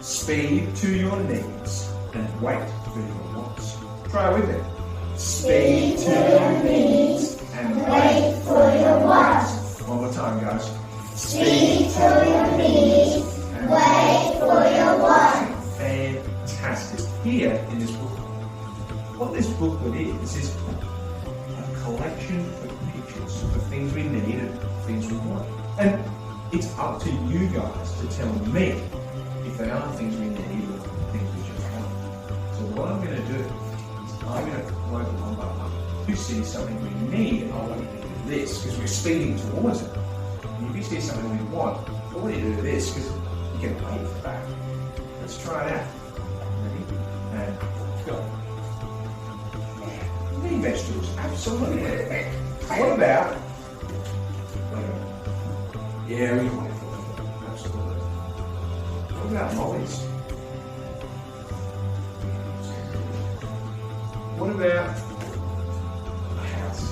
Speed to your needs and wait for your wants. Try it with me. Speed to your needs and wait for your wants. One more time, guys. Speed to your needs, wait for your wants. Fantastic. Here in this book, what this booklet is a collection of pictures of things we need and things we want. And it's up to you guys to tell me if they are things we need or things we just want. So what I'm going to do is I'm going to quote one by one. If you see something we need, I want you to do this because we're speeding towards it. And if you see something we want, I want you to do this because you can wait for that. Let's try it out. Ready? And go. Need vegetables, absolutely. What about? Yeah, we can wait for it. Absolutely. What about lollies? What about a house?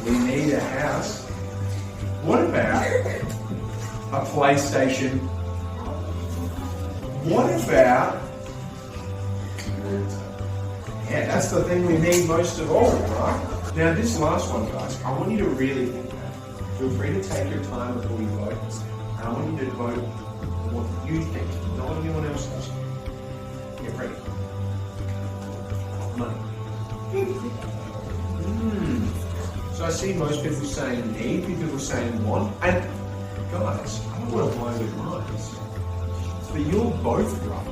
We need a house. What about a PlayStation? What about? Yeah, that's the thing we need most of all, right? Now, this last one, guys, I want you to really think about it. Feel free to take your time before you vote. And I want you to vote what you think, not what anyone else does. Get ready. Money. So I see most people saying need, people saying want. And guys, I don't want to blow your minds, but you're both right.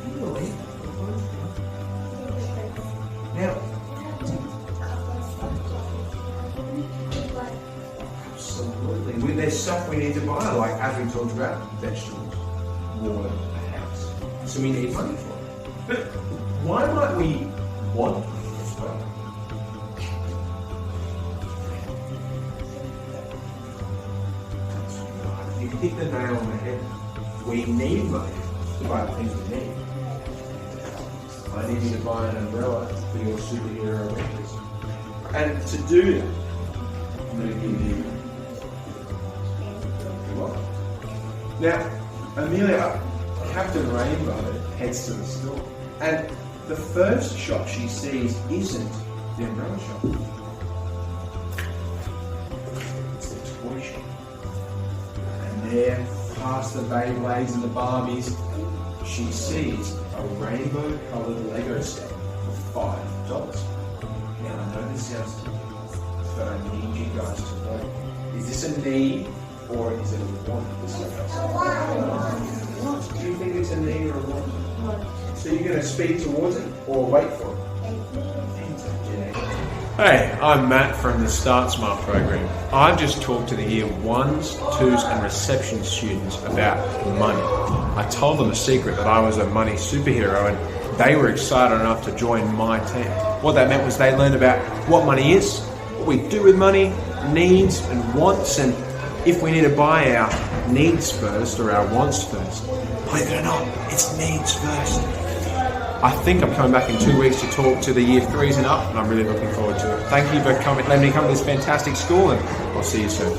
Can you believe that? You're both right. Now, absolutely. There's stuff we need to buy, like as we talked about, vegetables, water, a house. So we need money for it. But why might we want money as well? You hit the nail on the head. We need money to buy the things we need. I need you to buy an umbrella for your superhero adventures. And to do that, I'm going to give you what? Now, Amelia, Captain Rainbow heads to the store. And the first shop she sees isn't the umbrella shop. It's the toy shop. And there, past the Beyblades and the Barbies, she sees a rainbow-coloured Lego set for $5. Now, I know this sounds ridiculous, but I need you guys to vote. Is this a need or is it a want? What? Do you think it's a need or a want? So you're going to speed towards it or wait for it? Hey, I'm Matt from the Start Smart program. I've just talked to the Year 1s, 2s and reception students about money. I told them a secret that I was a money superhero and they were excited enough to join my team. What that meant was they learned about what money is, what we do with money, needs and wants, and if we need to buy our needs first or our wants first. Believe it or not, it's needs first. I think I'm coming back in 2 weeks to talk to the Year 3s and up, and I'm really looking forward to it. Thank you for letting me come to this fantastic school, and I'll see you soon.